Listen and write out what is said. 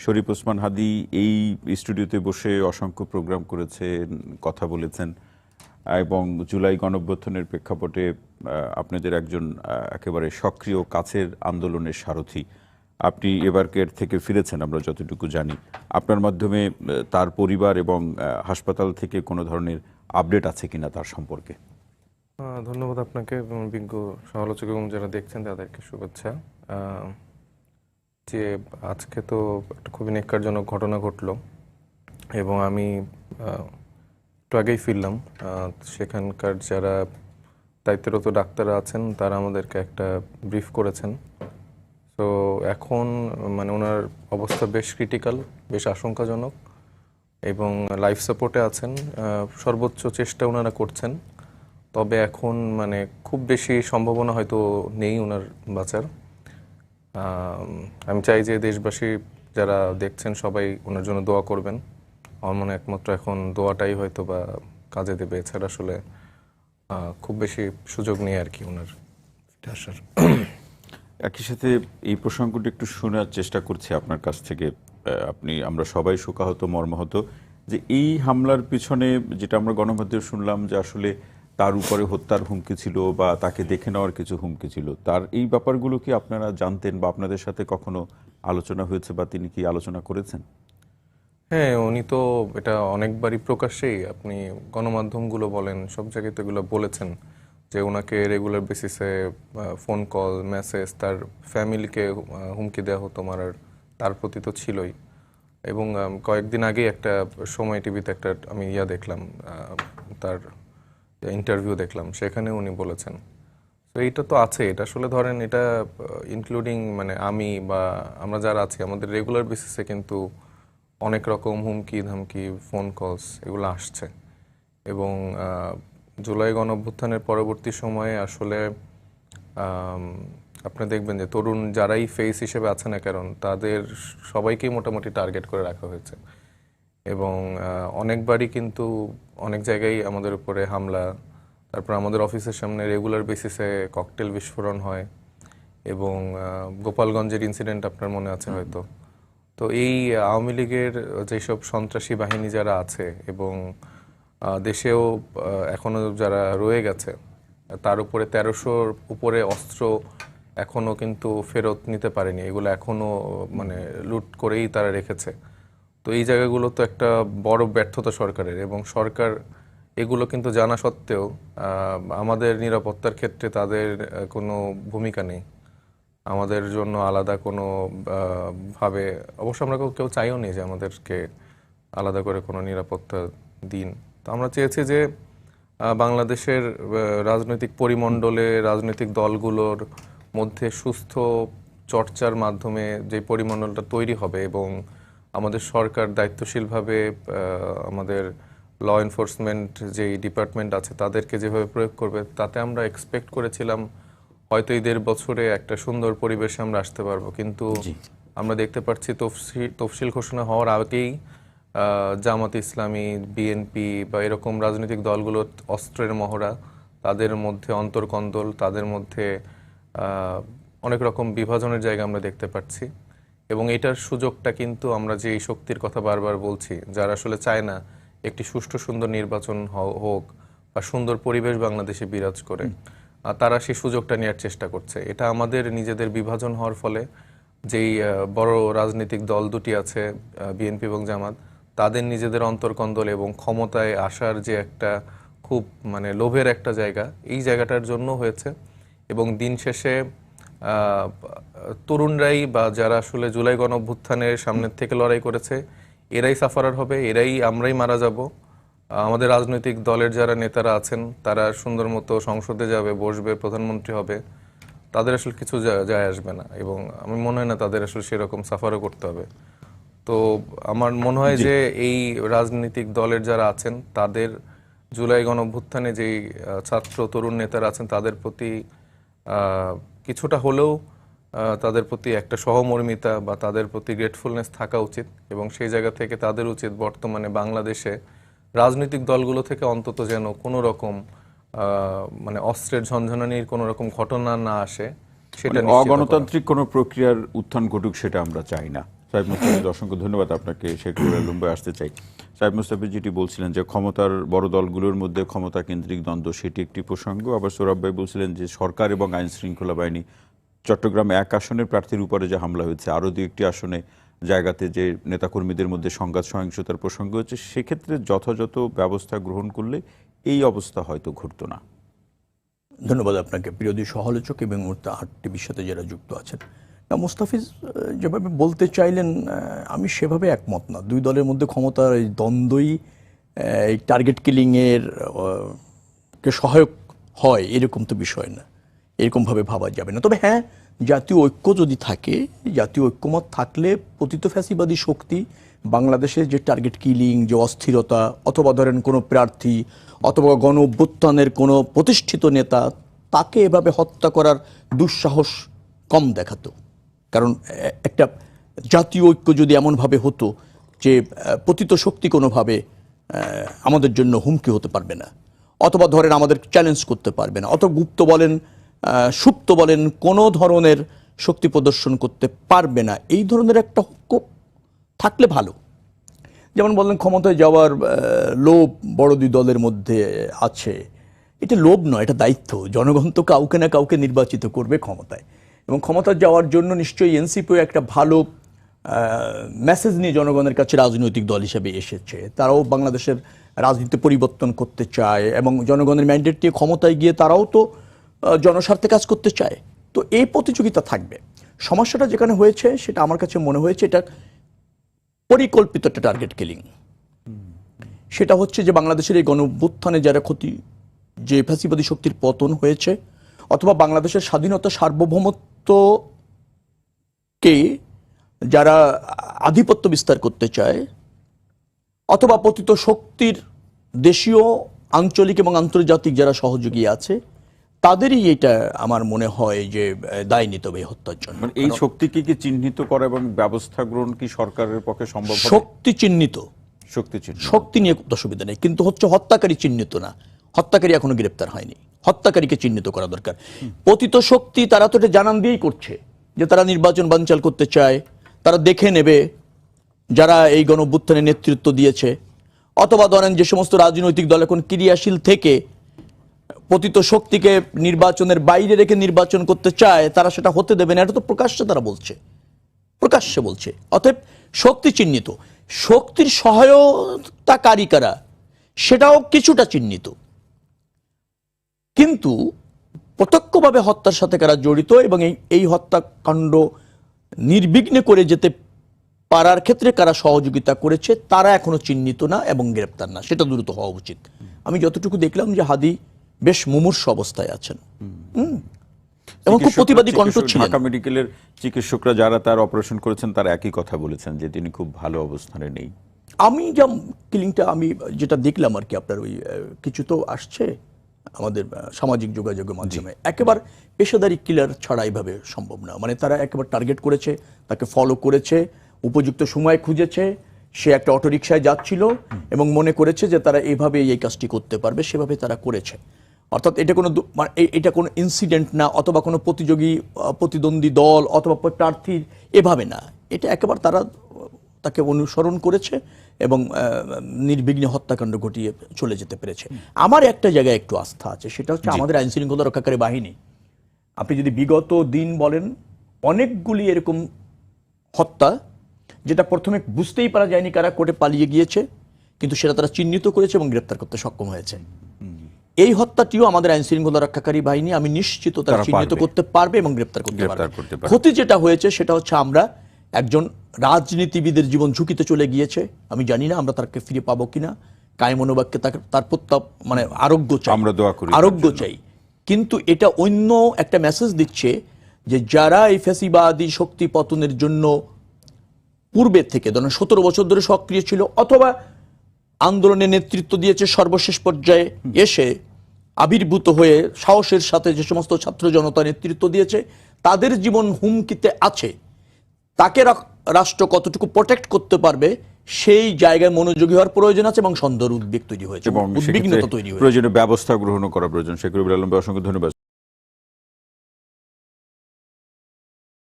শরীফ ওসমান হাদী এই স্টুডিওতে বসে অসংখ্য প্রোগ্রাম করেছেন, কথা বলেছেন এবং জুলাই গণঅভ্যুত্থানের প্রেক্ষাপটে আপনাদের একজন একেবারে সক্রিয় কাছের আন্দোলনের সারথি। আপনি এবারকের থেকে ফিরেছেন আমরা যতটুকু জানি। আপনার মাধ্যমে তার পরিবার এবং হাসপাতাল থেকে কোনো ধরনের আপডেট আছে কিনা তার সম্পর্কে? ধন্যবাদ আপনাকে এবং বিজ্ঞ সমালোচক এবং যারা দেখছেন তাদেরকে শুভেচ্ছা। যে আজকে তো একটা খুবই ন্যক্কারজনক ঘটনা ঘটলো এবং আমি একটু আগেই ফিরলাম। সেখানকার যারা দায়িত্বরত ডাক্তাররা আছেন তারা আমাদেরকে একটা ব্রিফ করেছেন। তো এখন মানে ওনার অবস্থা বেশ ক্রিটিক্যাল, বেশ আশঙ্কাজনক এবং লাইফ সাপোর্টে আছেন। সর্বোচ্চ চেষ্টা ওনারা করছেন, তবে এখন মানে খুব বেশি সম্ভাবনা হয়তো নেই ওনার বাঁচার। আমি চাই যে দেশবাসী যারা দেখছেন সবাই ওনার জন্য দোয়া করবেন। আমার মনে একমাত্র এখন দোয়াটাই হয়তো বা কাজে দেবে, এছাড়া আসলে খুব বেশি সুযোগ নেই আর কি ওনার ফিরে আসার। একই সাথে এই প্রসঙ্গটি একটু শোনার চেষ্টা করছি আপনার কাছ থেকে। আমরা সবাই শোকাহত, মর্মাহত যে এই হামলার পিছনে যেটা আমরা গণমাধ্যমে শুনলাম যে আসলে তার উপরে হত্যার হুমকি ছিল বা তাকে দেখে নেওয়ার কিছু হুমকি ছিল, তার এই ব্যাপারগুলো কি আপনারা জানতেন বা আপনাদের সাথে কখনো আলোচনা হয়েছে বা তিনি কি আলোচনা করেছেন? হ্যাঁ, উনি তো এটা অনেকবারই প্রকাশ্যেই, আপনি গণমাধ্যমগুলো বলেন সব জায়গায় তো এগুলো বলেছেন যে ওনাকে রেগুলার বেসিসে ফোন কল, মেসেজ, তার ফ্যামিলিকে হুমকি দেওয়া হতো মারার, তার প্রতি তো ছিলই। এবং কয়েকদিন আগেই একটা সময় টিভিতে একটা আমি দেখলাম, তার ইন্টারভিউ দেখলাম, সেখানে উনি বলেছেন। তো এইটা তো আছে, এটা আসলে ধরেন এটা ইনক্লুডিং মানে আমি বা আমরা যারা আছি আমাদের রেগুলার বেসিসে কিন্তু অনেক রকম হুমকি ধামকি, ফোন কলস এগুলো আসছে। এবং জুলাই গণঅভ্যুত্থানের পরবর্তী সময়ে আসলে আপনি দেখবেন যে তরুণ যারাই ফেস হিসেবে আছে না কারণ তাদের সবাইকেই মোটামুটি টার্গেট করে রাখা হয়েছে। এবং অনেকবারই কিন্তু অনেক জায়গায় আমাদের উপরে হামলা, তারপর আমাদের অফিসের সামনে রেগুলার বেসিসে ককটেল বিস্ফোরণ হয়। এবং গোপালগঞ্জের ইনসিডেন্ট আপনার মনে আছে হয়তো। তো এই আওয়ামী লীগের যেসব সন্ত্রাসী বাহিনী যারা আছে এবং দেশেও এখনো যারা রয়ে গেছে, তার উপরে 1300-র উপরে অস্ত্র এখনো কিন্তু ফেরত নিতে পারেনি, এগুলো এখনো মানে লুট করেই তারা রেখেছে। তো এই জায়গাগুলো তো একটা বড় ব্যর্থতা সরকারের, এবং সরকার এগুলো কিন্তু জানা সত্ত্বেও আমাদের নিরাপত্তার ক্ষেত্রে তাদের কোনো ভূমিকা নেই। আমাদের জন্য আলাদা কোনো ভাবে, অবশ্য আমরা কেউ চাইও নি যে আমাদেরকে আলাদা করে কোনো নিরাপত্তা দিন। তো আমরা চেয়েছি যে বাংলাদেশের রাজনৈতিক পরিমণ্ডলে রাজনৈতিক দলগুলোর মধ্যে সুস্থ চর্চার মাধ্যমে যে পরিমণ্ডলটা তৈরি হবে এবং আমাদের সরকার দায়িত্বশীলভাবে আমাদের ল এনফোর্সমেন্ট যেই ডিপার্টমেন্ট আছে তাদেরকে যেভাবে প্রয়োগ করবে, তাতে আমরা এক্সপেক্ট করেছিলাম হয়তো এই 1.5 বছরে একটা সুন্দর পরিবেশে আমরা আসতে পারবো। কিন্তু আমরা দেখতে পাচ্ছি তফসিল ঘোষণা হওয়ার আগেই জামাত ইসলামী, বিএনপি বা এরকম রাজনৈতিক দলগুলো অস্ত্রের মহড়া, তাদের মধ্যে অন্তর্কন্দল, তাদের মধ্যে অনেক রকম বিভাজনের জায়গা আমরা দেখতে পাচ্ছি। এবং এটার সুযোগটা কিন্তু আমরা যে এই শক্তির কথা বারবার বলছি, যারা আসলে চায় না একটি সুষ্ঠু সুন্দর নির্বাচন হোক বা সুন্দর পরিবেশ বাংলাদেশে বিরাজ করে, তারা সেই সুযোগটা নেওয়ার চেষ্টা করছে। এটা আমাদের নিজেদের বিভাজন হওয়ার ফলে যেই বড় রাজনৈতিক দল দুটি আছে, বিএনপি এবং জামাত, তাদের নিজেদের অন্তর্কন্দল এবং ক্ষমতায় আসার যে একটা খুব মানে লোভের একটা জায়গা, এই জায়গাটার জন্য হয়েছে। এবং দিন শেষে তরুণরাই বা যারা আসলে জুলাই গণঅভ্যুত্থানের সামনের থেকে লড়াই করেছে, এরাই সাফারার হবে, আমরাই মারা যাব। আমাদের রাজনৈতিক দলের যারা নেতারা আছেন তারা সুন্দর মতো সংসদে যাবে, বসবে, প্রধানমন্ত্রী হবে, তাদের আসলে কিছু যায় আসবে না। এবং আমি মনে হয় না তাদের আসলে সেরকম সাফারও করতে হবে। তো আমার মনে হয় যে এই রাজনৈতিক দলের যারা আছেন তাদের জুলাই গণঅভ্যুত্থানে যেই ছাত্র তরুণ নেতারা আছেন তাদের প্রতি কিছুটা হলেও তাদের প্রতি একটা সহমর্মিতা বা তাদের প্রতি গ্রেটফুলনেস থাকা উচিত। এবং সেই জায়গা থেকে তাদের উচিত বর্তমানে বাংলাদেশে রাজনৈতিক দলগুলো থেকে অন্তত যেন কোনো রকম মানে অস্ত্রের ঝনঝনানির কোনো রকম ঘটনা না আসে, সেটা অগণতান্ত্রিক কোনো প্রক্রিয়ার উত্থান ঘটুক সেটা আমরা চাই না। সাহেব মুস্তাফিজ, অসংখ্য ধন্যবাদ আপনাকে। শেখ লুম্বে আসতে চাই। সাহেব মুস্তাফিজ যেটি বলছিলেন যে ক্ষমতার বড় দলগুলোর মধ্যে ক্ষমতা কেন্দ্রিক দ্বন্দ্ব, সেটি একটি প্রসঙ্গ। আবার সোহরাব ভাই বলছিলেন যে সরকার এবং আইন শৃঙ্খলা বাহিনী, চট্টগ্রাম 1 আসনের প্রার্থীর উপরে যে হামলা হয়েছে, আরও 2-1টি আসনে জায়গাতে যে নেতাকর্মীদের মধ্যে সংঘাত সহিংসতার প্রসঙ্গ হচ্ছে, সেক্ষেত্রে যথাযথ ব্যবস্থা গ্রহণ করলে এই অবস্থা হয়তো ঘটতো না। ধন্যবাদ আপনাকে, প্রিয়দী সহালোচক এবং আর টিভির সাথে যারা যুক্ত আছেন। না, মুস্তাফিজ যেভাবে বলতে চাইলেন আমি সেভাবে একমত না। দুই দলের মধ্যে ক্ষমতার এই দ্বন্দ্বই এই টার্গেট কিলিংয়ের কে সহায়ক হয় এরকম তো বিষয় না, এরকমভাবে ভাবা যাবে না। তবে হ্যাঁ, জাতীয় ঐক্য যদি থাকে, জাতীয় ঐক্যমত থাকলে পতিত ফ্যাসিবাদী শক্তি বাংলাদেশের যে টার্গেট কিলিং, যে অস্থিরতা, অথবা ধরেন কোনো প্রার্থী অথবা গণ অভ্যুত্থানের কোনো প্রতিষ্ঠিত নেতা, তাকে এভাবে হত্যা করার দুঃসাহস কম দেখাতো। কারণ একটা জাতীয় ঐক্য যদি এমনভাবে হতো যে পতিত শক্তি কোনোভাবে আমাদের জন্য হুমকি হতে পারবে না, অথবা ধরেন আমাদের চ্যালেঞ্জ করতে পারবে না, অথবা গুপ্ত বলেন সুপ্ত বলেন কোনো ধরনের শক্তি প্রদর্শন করতে পারবে না, এই ধরনের একটা ঐক্য থাকলে ভালো। যেমন বললেন ক্ষমতায় যাওয়ার লোভ বড় দুই দলের মধ্যে আছে, এটা লোভ নয়, এটা দায়িত্ব। জনগণ তো কাউকে না কাউকে নির্বাচিত করবে ক্ষমতায়, এবং ক্ষমতায় যাওয়ার জন্য নিশ্চয়ই এনসিপিও একটা ভালো মেসেজ নিয়ে জনগণের কাছে রাজনৈতিক দল হিসেবে এসেছে। তারাও বাংলাদেশের রাজনীতি পরিবর্তন করতে চায় এবং জনগণের ম্যান্ডেট দিয়ে ক্ষমতায় গিয়ে তারাও তো জনস্বার্থে কাজ করতে চায়। তো এই প্রতিযোগিতা থাকবে। সমস্যাটা যেখানে হয়েছে সেটা আমার কাছে মনে হয়েছে এটা পরিকল্পিত একটা টার্গেট কিলিং। সেটা হচ্ছে যে বাংলাদেশের এই গণঅভ্যুত্থানে যারা ক্ষতি, যে ফ্যাসিবাদী শক্তির পতন হয়েছে, অথবা বাংলাদেশের স্বাধীনতা সার্বভৌমত্বকে যারা আধিপত্য বিস্তার করতে চায়, অথবা পতিত শক্তির দেশীয়, আঞ্চলিক এবং আন্তর্জাতিক যারা সহযোগী আছে, তাদেরই এটা আমার মনে হয় যে দায় নিতে হবে এই হত্যার জন্য। মানে এই শক্তিকে কি চিহ্নিত করা এবং ব্যবস্থা গ্রহণ কি সরকারের পক্ষে সম্ভব হবে? শক্তি চিহ্নিত, শক্তি নিয়ে অসুবিধা নেই, কিন্তু হচ্ছে হত্যাকারী চিহ্নিত না। হত্যাকারী এখনো গ্রেপ্তার হয়নি, হত্যাকারীকে চিহ্নিত করা দরকার। পতিত শক্তি তারা তো এটা জানান দিয়েই করছে যে তারা নির্বাচন বানচাল করতে চায়, তারা দেখে নেবে যারা এই গণঅভ্যুত্থানের নেতৃত্ব দিয়েছে, অথবা ধরেন যে সমস্ত রাজনৈতিক দল এখন ক্রিয়াশীল থেকে পতিত শক্তিকে নির্বাচনের বাইরে রেখে নির্বাচন করতে চায়, তারা সেটা হতে দেবে না। এটা তো প্রকাশ্যে তারা বলছে, প্রকাশ্যে বলছে। অতএব শক্তি চিহ্নিত, শক্তির সহায়তাকারী কারা সেটাও কিছুটা চিহ্নিত, কিন্তু প্রত্যক্ষভাবে হত্যার সাথে কারা জড়িত এবং এই হত্যাকাণ্ড নির্বিঘ্নে করে যেতে পারার ক্ষেত্রে কারা সহযোগিতা করেছে তারা এখনো চিহ্নিত না এবং গ্রেপ্তার না। সেটা দ্রুত হওয়া উচিত। আমি যতটুকু দেখলাম যে হাদি বেশ মুমূর্ষু অবস্থায় আছেন এবং খুব প্রতিবাদী কণ্ঠ ছিলেন। ঢাকা মেডিকেলের চিকিৎসকরা যারা তার অপারেশন করেছেন তারা একই কথা বলেছেন যে তিনি খুব ভালো অবস্থানে নেই। আমি যা কিলিংটা আমি যেটা দেখলাম আর কি, আপনার ওই কিছু তো আসছে আমাদের সামাজিক যোগাযোগের মাধ্যমে, একেবারে পেশাদারি কিলার ছাড়া এইভাবে সম্ভব না। মানে তারা একেবারে টার্গেট করেছে, তাকে ফলো করেছে, উপযুক্ত সময় খুঁজেছে, সে একটা অটোরিকশায় যাচ্ছিল এবং মনে করেছে যে তারা এইভাবে এই কাজটি করতে পারবে, সেভাবে তারা করেছে। অর্থাৎ এটা কোনো ইনসিডেন্ট না, অথবা কোনো প্রতিদ্বন্দ্বী দল অথবা প্রার্থীর এভাবে না। এটা একেবারে তারা তাকে অনুসরণ করেছে এবং নির্বিঘ্নে হত্যাকাণ্ড ঘটিয়ে চলে যেতে পেরেছে। আমার একটা জায়গায় একটু আস্থা আছে, সেটা হচ্ছে আমাদের আইন শৃঙ্খলা রক্ষাকারী বাহিনী। আপনি যদি বিগত দিন বলেন, অনেকগুলি এরকম হত্যা যেটা প্রথমে বুঝতেই পারা যায়নি কারা কোর্টে পালিয়ে গিয়েছে, কিন্তু সেটা তারা চিহ্নিত করেছে এবং গ্রেপ্তার করতে সক্ষম হয়েছে। এই হত্যাটিও আমাদের আইন শৃঙ্খলা রক্ষাকারী বাহিনী আমি নিশ্চিত তারা চিহ্নিত করতে পারবে এবং গ্রেপ্তার করতে পারবে। ক্ষতি যেটা হয়েছে সেটা হচ্ছে আমরা একজন রাজনীতিবিদের জীবন ঝুঁকিতে চলে গিয়েছে। আমি জানি না আমরা তাকে ফিরে পাবো কিনা। কায় মনোবাক্যে তার মানে আরোগ্য চাই, আমরা দোয়া করি, আরোগ্য চাই। কিন্তু এটা অন্য একটা মেসেজ দিচ্ছে যে যারা এই ফ্যাসিবাদী শক্তি পতনের জন্য পূর্বের থেকে ধরেন 17 বছর ধরে সক্রিয় ছিল, অথবা আন্দোলনের নেতৃত্ব দিয়েছে, সর্বশেষ পর্যায়ে এসে আবির্ভূত হয়ে সাহসের সাথে যে সমস্ত ছাত্র জনতা নেতৃত্ব দিয়েছে, তাদের জীবন হুমকিতে আছে। তাকে রাষ্ট্র কতটুকু প্রোটেক্ট করতে পারবে সেই জায়গায় মনোযোগী হওয়ার প্রয়োজন আছে এবং সন্দেহের উদ্বেগ তৈরি হয়েছে, উদ্বিগ্নতা তৈরি হয়েছে, প্রয়োজনীয় ব্যবস্থা গ্রহণ করা প্রয়োজন। শেখ রবিউল আলম, অসংখ্য ধন্যবাদ।